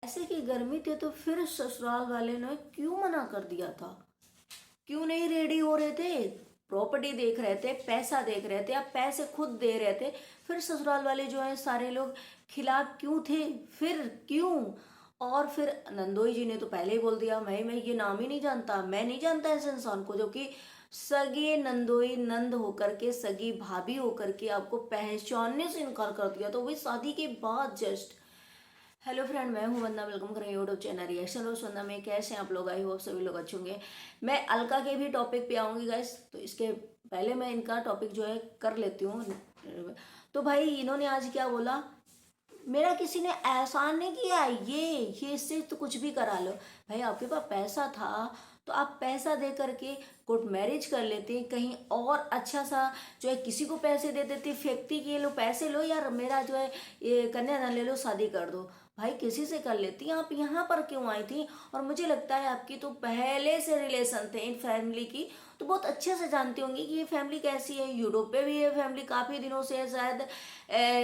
ऐसे की गर्मी थी तो फिर ससुराल वाले ने क्यों मना कर दिया था? क्यों नहीं रेडी हो रहे थे? प्रॉपर्टी देख रहे थे, पैसा देख रहे थे, अब पैसे खुद दे रहे थे, फिर ससुराल वाले जो है सारे लोग खिलाफ क्यों थे? फिर क्यों? और फिर नंदोई जी ने तो पहले ही बोल दिया, मैं ये नाम ही नहीं जानता, मैं नहीं जानता इस इंसान को, जो कि सगे नंदोई नंद होकर के, सगी भाभी होकर के आपको पहचानने से इनकार कर दिया, तो वही शादी के बाद जस्ट। हेलो फ्रेंड, मैं हूं वंदना, वेलकम करें यूट्यूब चैनल रिएक्शन रोज वंदना में। कैसे हैं आप लोग? आई होप सभी लोग अच्छे होंगे। मैं अलका के भी टॉपिक पे आऊंगी गाइस, तो इसके पहले मैं इनका टॉपिक जो है कर लेती हूँ। तो भाई इन्होंने आज क्या बोला, मेरा किसी ने एहसान नहीं किया, ये इससे तो कुछ भी करा लो। भाई आपके पास पैसा था तो आप पैसा दे करके कोर्ट मैरिज कर लेते, कहीं और अच्छा सा जो है किसी को पैसे दे देते, व्यक्ति के लो पैसे लो यार, मेरा जो है ये कन्यादान ले लो, शादी कर दो। भाई किसी से कर लेती, आप यहाँ पर क्यों आई थी? और मुझे लगता है आपकी तो पहले से रिलेशन थे इन फैमिली की, तो बहुत अच्छे से जानती होंगी कि ये फैमिली कैसी है। यूरोप पे भी ये फैमिली काफी दिनों से है, शायद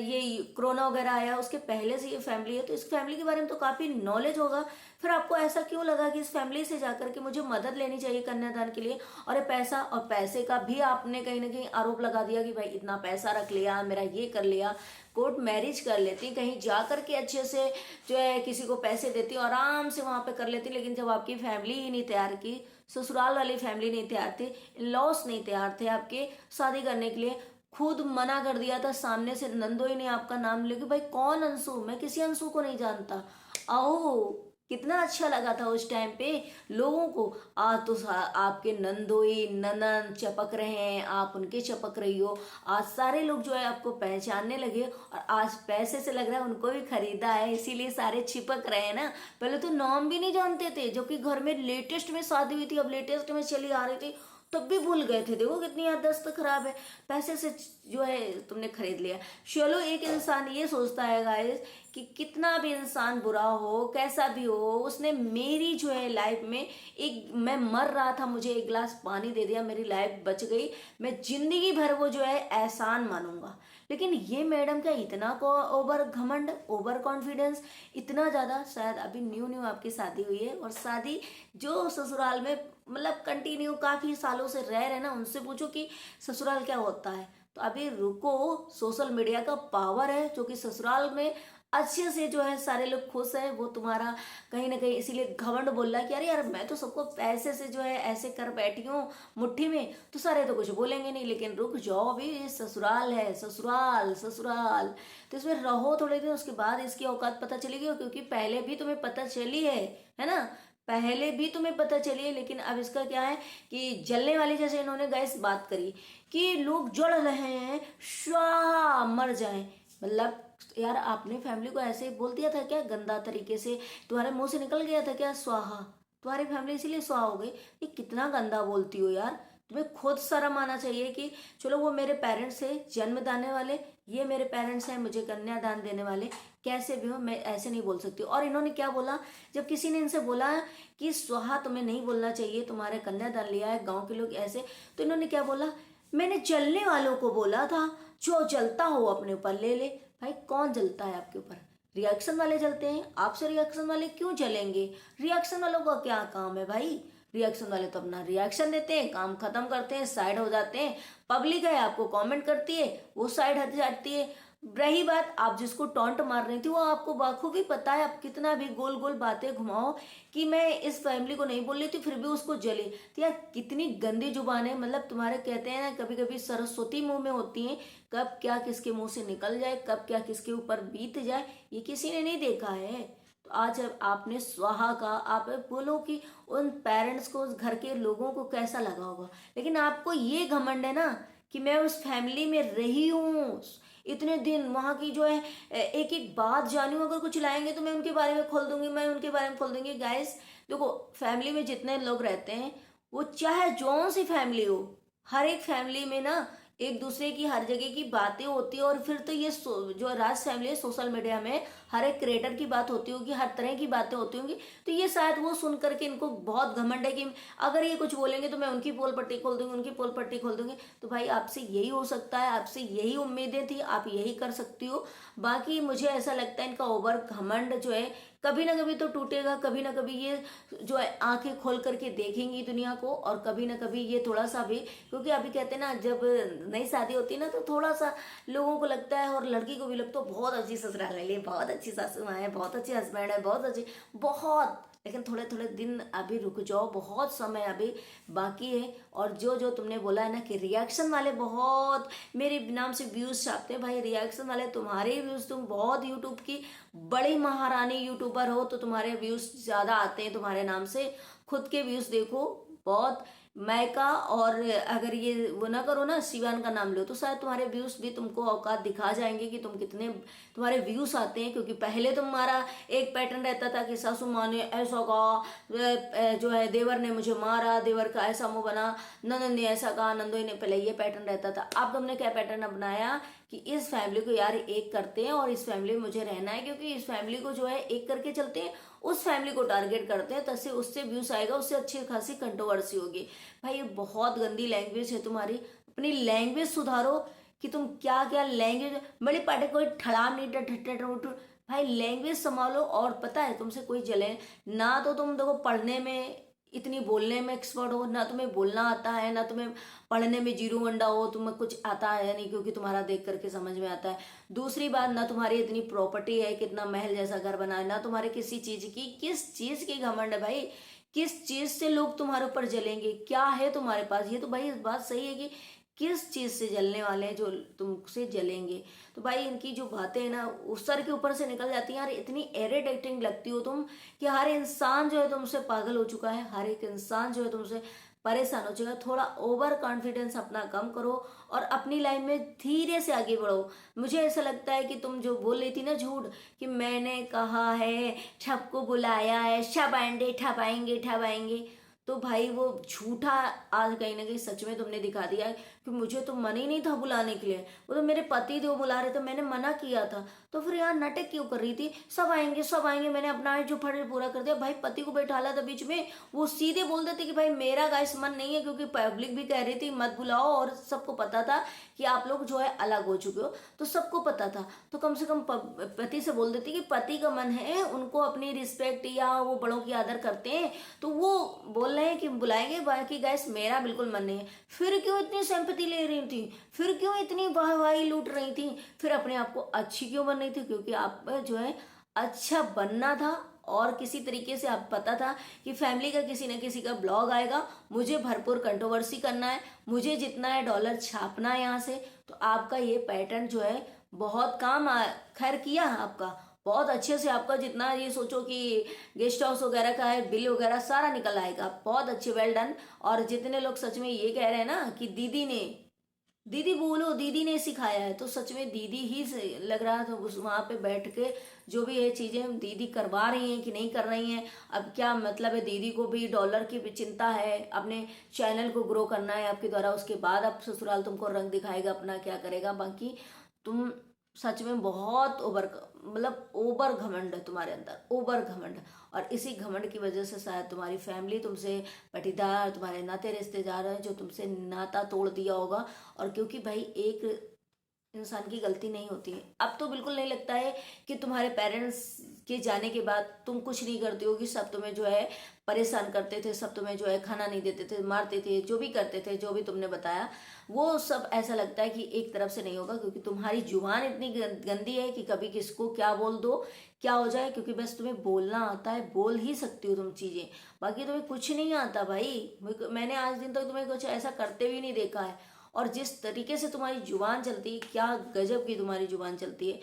ये कोरोना वगैरह आया उसके पहले से ये फैमिली है, तो इस फैमिली के बारे में तो काफी नॉलेज होगा। फिर आपको ऐसा क्यों लगा कि इस फैमिली से जाकर के मुझे मदद लेनी चाहिए कन्यादान के लिए? और ये पैसा, और पैसे का भी आपने कहीं ना कहीं आरोप लगा दिया कि भाई इतना पैसा रख लिया, मेरा ये कर लिया। कोर्ट मैरिज कर लेती, कहीं जा करके अच्छे से जो है किसी को पैसे देती, आराम से वहां पे कर लेती, लेकिन जब आपकी फैमिली ही नहीं तैयार की, ससुराल वाली फैमिली नहीं तैयार थी, लॉस नहीं तैयार थे आपके शादी करने के लिए, खुद मना कर दिया था सामने से, नंदोई ने आपका नाम लेके, भाई कौन अंशु? मैं किसी अंशु को नहीं जानता। आओ, कितना अच्छा लगा था उस टाइम पे लोगों को। आज तो आपके नंदोई ननन चपक रहे हैं, आप उनके चपक रही हो, आज सारे लोग जो है आपको पहचानने लगे, और आज पैसे से लग रहा है उनको भी खरीदा है, इसीलिए सारे चिपक रहे हैं ना। पहले तो नाम भी नहीं जानते थे, जो कि घर में लेटेस्ट में शादी हुई थी, अब लेटेस्ट में चली आ रही थी, तब भी भूल गए थे। देखो कितनी याददाश्त खराब है, पैसे से जो है तुमने खरीद लिया। चलो, एक इंसान ये सोचता है गाइस कि कितना भी इंसान बुरा हो, कैसा भी हो, उसने मेरी जो है लाइफ में, एक मैं मर रहा था, मुझे एक गिलास पानी दे दिया, मेरी लाइफ बच गई, मैं जिंदगी भर वो जो है एहसान मानूंगा। लेकिन ये मैडम का इतना को ओवर घमंड, ओवर कॉन्फिडेंस, इतना ज्यादा। शायद अभी न्यू न्यू आपकी शादी हुई है, और शादी जो ससुराल में मतलब कंटिन्यू काफी सालों से रह रहे ना, उनसे पूछो कि ससुराल क्या होता है। तो अभी रुको, सोशल मीडिया का पावर है, जो कि ससुराल में अच्छे से जो है सारे लोग खुश है, वो तुम्हारा कहीं ना कहीं इसीलिए घमंड बोल रहा है कि अरे यार मैं तो सबको पैसे से जो है ऐसे कर बैठी हूँ मुट्ठी में, तो सारे तो कुछ बोलेंगे नहीं। लेकिन रुक जाओ, अभी ये ससुराल है, ससुराल ससुराल, तो इसमें रहो थोड़े दिन, उसके बाद इसकी औकात पता चलेगी। क्योंकि पहले भी तुम्हें पता चली है ना, पहले भी तुम्हें पता चली है। लेकिन अब इसका क्या है कि जलने वाली, जैसे इन्होंने गैस बात करी कि लोग जल रहे हैं, स्वाहा मर जाएं, मतलब यार आपने फैमिली को ऐसे ही बोल दिया था क्या? गंदा तरीके से तुम्हारे मुंह से निकल गया था क्या स्वाहा? तुम्हारी फैमिली इसीलिए स्वाहा हो गई? ये कितना गंदा बोलती हो यार, तुम्हें खुद शर्म आना चाहिए कि चलो वो मेरे पेरेंट्स है जन्म देने वाले, ये मेरे पेरेंट्स हैं मुझे कन्यादान देने वाले, कैसे भी हो मैं ऐसे नहीं बोल सकती। और इन्होंने क्या बोला, जब किसी ने इनसे बोला कि स्वाहा तुम्हें नहीं बोलना चाहिए, तुम्हारे कन्यादान लिया है गांव के लोग ऐसे, तो इन्होंने क्या बोला, मैंने जलने वालों को बोला था, जो जलता हो अपने ऊपर ले ले। भाई कौन जलता है आपके ऊपर? रिएक्शन वाले जलते हैं, आपसे रिएक्शन वाले क्यों जलेंगे? रिएक्शन वालों का क्या काम है भाई? रिएक्शन वाले तो अपना रिएक्शन देते हैं, काम खत्म करते हैं, साइड हो जाते हैं। पब्लिक है आपको कमेंट करती है, वो साइड हट जाती है। रही बात आप जिसको टॉन्ट मार रही थी, वो आपको बखूबी पता है, आप कितना भी गोल गोल बातें घुमाओ कि मैं इस फैमिली को नहीं बोल रही थी, फिर भी उसको जली। तो यार कितनी गंदी जुबान है, मतलब तुम्हारे कहते हैं ना कभी कभी सरस्वती मुंह में होती है, कब क्या किसके मुंह से निकल जाए, कब क्या किसके ऊपर बीत जाए, ये किसी ने नहीं देखा है। तो आज अब आपने स्वाहा का, आप बोलो कि उन पेरेंट्स को, उस घर के लोगों को कैसा लगा होगा। लेकिन आपको ये घमंड है ना कि मैं उस फैमिली में रही हूँ इतने दिन, वहां की जो है एक एक बात जानी हूँ, अगर कुछ लाएंगे तो मैं उनके बारे में खोल दूंगी, मैं उनके बारे में खोल दूंगी। गाइस देखो, फैमिली में जितने लोग रहते हैं, वो चाहे जौन सी फैमिली हो, हर एक फैमिली में ना एक दूसरे की हर जगह की बातें होती है। और फिर तो ये जो राज फैमिली है, सोशल मीडिया में हर एक क्रिएटर की बात होती होगी, हर तरह की बातें होती होंगी, तो ये शायद वो सुन करके इनको बहुत घमंड है कि अगर ये कुछ बोलेंगे तो मैं उनकी पोल पट्टी खोल दूंगी, उनकी पोल पट्टी खोल दूंगी। तो भाई आपसे यही हो सकता है, आपसे यही उम्मीदें थी, आप यही कर सकती हो। बाकी मुझे ऐसा लगता है इनका ओवर घमंड जो है कभी ना कभी तो टूटेगा, कभी ना कभी ये जो है आंखें खोल करके देखेंगी दुनिया को, और कभी ना कभी ये थोड़ा सा भी, क्योंकि अभी कहते हैं ना जब नई शादी होती है ना तो थोड़ा सा लोगों को लगता है, और लड़की को भी लगता है बहुत अच्छी ससुराल वाली, बहुत अच्छी सासू माँ है, बहुत अच्छे हस्बैंड है, बहुत अच्छे, बहुत, लेकिन थोड़े थोड़े दिन अभी रुक जाओ, बहुत समय अभी बाकी है। और जो जो तुमने बोला है ना कि रिएक्शन वाले बहुत मेरे नाम से व्यूज छापते हैं, भाई रिएक्शन वाले तुम्हारे ही व्यूज, तुम बहुत यूट्यूब की बड़ी महारानी यूट्यूबर हो तो तुम्हारे व्यूज ज्यादा आते हैं तुम्हारे नाम से। खुद के व्यूज देखो, बहुत मैका, और अगर ये वो ना करो ना, शिवान का नाम लो, तो शायद तुम्हारे व्यूज भी तुमको औकात दिखा जाएंगे कि तुम कितने तुम्हारे व्यूज आते हैं। क्योंकि पहले तुम्हारा एक पैटर्न रहता था कि सासू माँ ने ऐसा कहा, जो है देवर ने मुझे मारा, देवर का ऐसा मुंह बना, ननद ने ऐसा कहा, नंदोई ने, पहले ये पैटर्न रहता था। अब तुमने क्या पैटर्न अपनाया कि इस फैमिली को यार एक करते हैं, और इस फैमिली में मुझे रहना है, क्योंकि इस फैमिली को जो है एक करके चलते हैं, उस फैमिली को टारगेट करते हैं, तसे उससे व्यूज आएगा, उससे अच्छी खासी कंट्रोवर्सी होगी। भाई ये बहुत गंदी लैंग्वेज है तुम्हारी, अपनी लैंग्वेज सुधारो कि तुम क्या क्या लैंग्वेज, बड़ी पाटे कोई ठड़ाम नहीं भाई लैंग्वेज संभालो। और पता है तुमसे कोई जले ना, तो तुम देखो पढ़ने में इतनी, बोलने में एक्सपर्ट हो ना, तुम्हें बोलना आता है ना, तुम्हें पढ़ने में जीरो वंडा हो, तुम्हें कुछ आता है नहीं, क्योंकि तुम्हारा देख करके समझ में आता है। दूसरी बात, ना तुम्हारी इतनी प्रॉपर्टी है, कितना महल जैसा घर बना है, ना तुम्हारे किसी चीज की, किस चीज की घमंड है भाई, किस चीज से लोग तुम्हारे ऊपर जलेंगे, क्या है तुम्हारे पास? ये तो भाई इस बात सही है कि किस चीज से जलने वाले हैं जो तुमसे जलेंगे। तो भाई इनकी जो बातें हैं ना उस सर के ऊपर से निकल जाती हैं यार, इतनी इरिटेटिंग लगती हो तुम कि हर इंसान जो है तुमसे पागल हो चुका है, हर एक इंसान जो है तुमसे परेशान हो चुका है। थोड़ा ओवर कॉन्फिडेंस अपना कम करो और अपनी लाइफ में धीरे से आगे बढ़ो। मुझे ऐसा लगता है कि तुम जो बोल रही थी ना झूठ, कि मैंने कहा है, सबको बुलाया है, सब आएंगे, ठप आएंगे, ठप आएंगे, तो भाई वो झूठा आज कहीं ना कहीं सच में तुमने दिखा दिया है कि मुझे तो मन ही नहीं था बुलाने के लिए, वो तो मेरे पति थे वो बुला रहे थे, मैंने मना किया था, तो फिर यार नाटक क्यों कर रही थी? सब आएंगे, सब आएंगे, मैंने अपना जो फर्ज पूरा कर दिया। भाई पति को बैठाला था बीच में, वो सीधे बोल देते कि भाई मेरा गाइस मन नहीं है, क्योंकि पब्लिक भी कह रही थी मत बुलाओ, और सबको पता था कि आप लोग जो है अलग हो चुके हो, तो सबको पता था, तो कम से कम पति से बोल देती कि पति का मन है, उनको अपनी रिस्पेक्ट या वो बड़ों की आदर करते हैं, तो वो बोल रहे हैं कि बुलाएंगे, बाकी गैस मेरा बिल्कुल मन नहीं है। फिर क्यों इतनी सिंपैथी ले रही थी? फिर क्यों इतनी वाहवाही लूट रही थी? फिर अपने आप को अच्छी क्यों बन रही थी? क्योंकि आप जो है अच्छा बनना था, और किसी तरीके से आप पता था कि फैमिली का किसी न किसी का ब्लॉग आएगा, मुझे भरपूर कंट्रोवर्सी करना है, मुझे जितना है डॉलर छापना है यहाँ से। तो आपका ये पैटर्न जो है बहुत काम खैर किया आपका, बहुत अच्छे से आपका, जितना ये सोचो कि गेस्ट हाउस वगैरह का है बिल वगैरह सारा निकल आएगा, बहुत अच्छे, वेल डन। और जितने लोग सच में ये कह रहे हैं ना कि दीदी ने, दीदी बोलो, दीदी ने सिखाया है, तो सच में दीदी ही लग रहा था उस वहां पे बैठ के जो भी ये चीजें दीदी करवा रही हैं कि नहीं कर रही हैं। अब क्या मतलब है, दीदी को भी डॉलर की भी चिंता है, अपने चैनल को ग्रो करना है आपके द्वारा, उसके बाद अब ससुराल तुमको रंग दिखाएगा अपना, क्या करेगा। बाकी तुम सच में बहुत ओवर, मतलब ओवर घमंड है तुम्हारे अंदर, ओवर घमंड। और इसी घमंड की वजह से शायद तुम्हारी फैमिली तुमसे, पटीदार, तुम्हारे नाते रिश्तेदार हैं जो तुमसे नाता तोड़ दिया होगा। और क्योंकि भाई एक इंसान की गलती नहीं होती है, अब तो बिल्कुल नहीं लगता है कि तुम्हारे पेरेंट्स के जाने के बाद तुम कुछ नहीं करती होगी, सब तुम्हें जो है परेशान करते थे, सब तुम्हें जो है खाना नहीं देते थे, मारते थे, जो भी करते थे, जो भी तुमने बताया वो सब ऐसा लगता है कि एक तरफ से नहीं होगा, क्योंकि तुम्हारी जुबान इतनी गंदी है कि कभी किसको क्या बोल दो, क्या हो जाए। क्योंकि बस तुम्हें बोलना आता है, बोल ही सकती हो तुम चीजें, बाकी तुम्हें कुछ नहीं आता भाई। मैंने आज दिन तक तुम्हें कुछ ऐसा करते भी नहीं देखा है। और जिस तरीके से तुम्हारी जुबान चलती है, क्या गजब की तुम्हारी जुबान चलती है।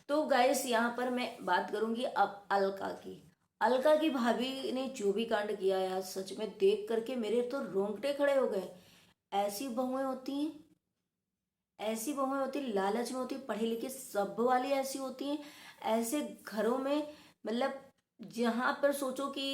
तो गाइस यहाँ पर मैं बात करूंगी अब अलका की। अलका की भाभी ने जो भी कांड किया यार, सच में देख करके मेरे तो रोंगटे खड़े हो गए। ऐसी बहुएं होती हैं, ऐसी बहुएं होती, लालच में होती, पढ़ी लिखी सब वाली ऐसी होती हैं। ऐसे घरों में, मतलब जहाँ पर सोचो कि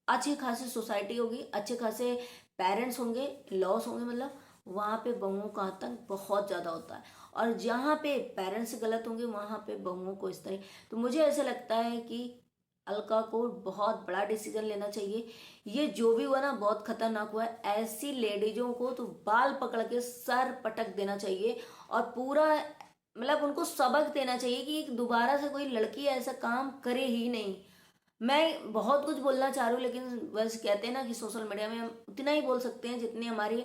अच्छी खासी सोसाइटी होगी, अच्छे खासे पेरेंट्स होंगे, लॉस होंगे, मतलब वहाँ पे बहुओं का आतंक बहुत ज़्यादा होता है। और जहाँ पे पेरेंट्स गलत होंगे वहाँ पे बहुओं को इस तरह। तो मुझे ऐसा लगता है कि अलका को बहुत बड़ा डिसीजन लेना चाहिए। ये जो भी हुआ ना बहुत खतरनाक हुआ है। ऐसी लेडीजों को तो बाल पकड़ के सर पटक देना चाहिए, और पूरा मतलब उनको सबक देना चाहिए कि दोबारा से कोई लड़की ऐसा काम करे ही नहीं। मैं बहुत कुछ बोलना चाह रही हूँ, लेकिन बस कहते हैं ना कि सोशल मीडिया में हम उतना ही बोल सकते हैं जितनी हमारी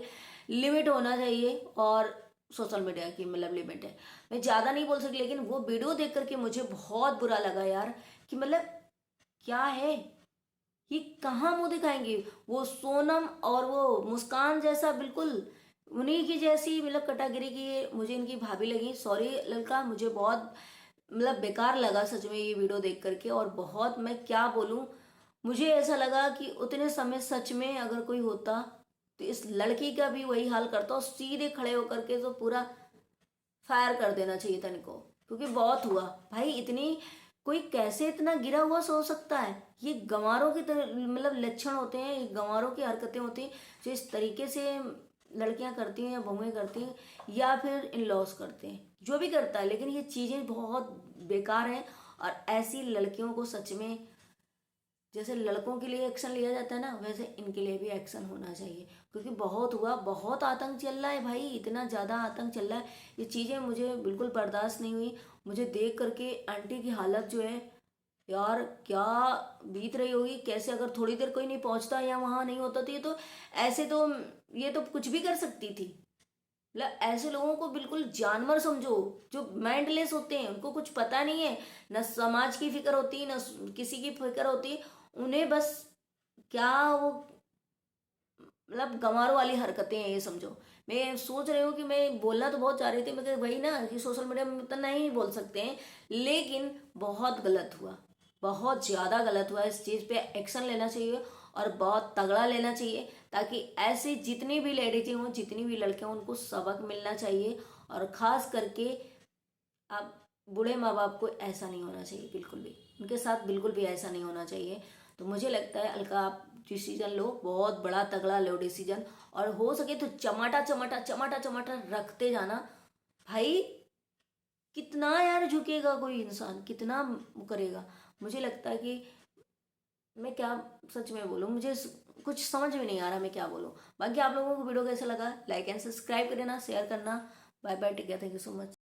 लिमिट होना चाहिए, और सोशल मीडिया की मतलब लिमिट है। मैं ज़्यादा नहीं बोल सकती, लेकिन वो वीडियो देख करके मुझे बहुत बुरा लगा यार, कि मतलब क्या है ये, कहाँ मुंह दिखाएंगे। वो सोनम और वो मुस्कान जैसा बिल्कुल उन्हीं की जैसी मतलब कटागिरी की मुझे इनकी भाभी लगी। सॉरी लड़का, मुझे बहुत मतलब बेकार लगा सच में ये वीडियो देख करके, और बहुत मैं क्या बोलूं, मुझे ऐसा लगा कि उतने समय सच में अगर कोई होता तो इस लड़की का भी वही हाल करता, और सीधे खड़े होकर के तो पूरा फायर कर देना चाहिए था इनको, क्योंकि बहुत हुआ भाई। इतनी कोई कैसे इतना गिरा हुआ सो सकता है? ये गंवारों की तरह मतलब लक्षण होते हैं, ये गंवारों की हरकतें होती हैं जो इस तरीके से लड़कियां करती हैं या बहुएं करती हैं, या फिर इन लॉस करते हैं, जो भी करता है। लेकिन ये चीज़ें बहुत बेकार हैं, और ऐसी लड़कियों को सच में, जैसे लड़कों के लिए एक्शन लिया जाता है ना, वैसे इनके लिए भी एक्शन होना चाहिए, क्योंकि बहुत हुआ, बहुत आतंक चल रहा है भाई, इतना ज़्यादा आतंक चल रहा है। ये चीज़ें मुझे बिल्कुल बर्दाश्त नहीं हुई। मुझे देख करके आंटी की हालत जो है यार, क्या बीत रही होगी, कैसे अगर थोड़ी देर कोई नहीं पहुंचता या वहां नहीं होता तो ये तो ऐसे तो, ये तो कुछ भी कर सकती थी। मतलब ऐसे लोगों को बिल्कुल जानवर समझो, जो माइंडलेस होते हैं, उनको कुछ पता नहीं है, न समाज की फिक्र होती, न किसी की फिक्र होती, उन्हें बस क्या वो मतलब गंवारों वाली हरकतें हैं ये समझो। मैं सोच रही हूँ कि मैं बोलना तो बहुत चाह रही थी, मगर वही ना कि सोशल मीडिया में तो नहीं बोल सकते हैं, लेकिन बहुत गलत हुआ, बहुत ज़्यादा गलत हुआ। इस चीज़ पे एक्शन लेना चाहिए, और बहुत तगड़ा लेना चाहिए, ताकि ऐसी जितनी भी लेडीजें हों, जितनी भी लड़कियां हों, उनको सबक मिलना चाहिए। और ख़ास करके आप बूढ़े माँ बाप को ऐसा नहीं होना चाहिए, बिल्कुल भी उनके साथ बिल्कुल भी ऐसा नहीं होना चाहिए। तो मुझे लगता है अलका, आप डिसीजन लो, बहुत बड़ा तगड़ा लो डिसीजन, और हो सके तो चमाटा चमाटा चमाटा चमाटा रखते जाना भाई। कितना यार झुकेगा कोई इंसान, कितना वो करेगा। मुझे लगता है कि मैं क्या सच में बोलूँ, मुझे कुछ समझ में नहीं आ रहा मैं क्या बोलूँ। बाकी आप लोगों को वीडियो कैसा लगा, लाइक एंड सब्सक्राइब कर देना, शेयर करना। Bye bye, take care, thank you so much.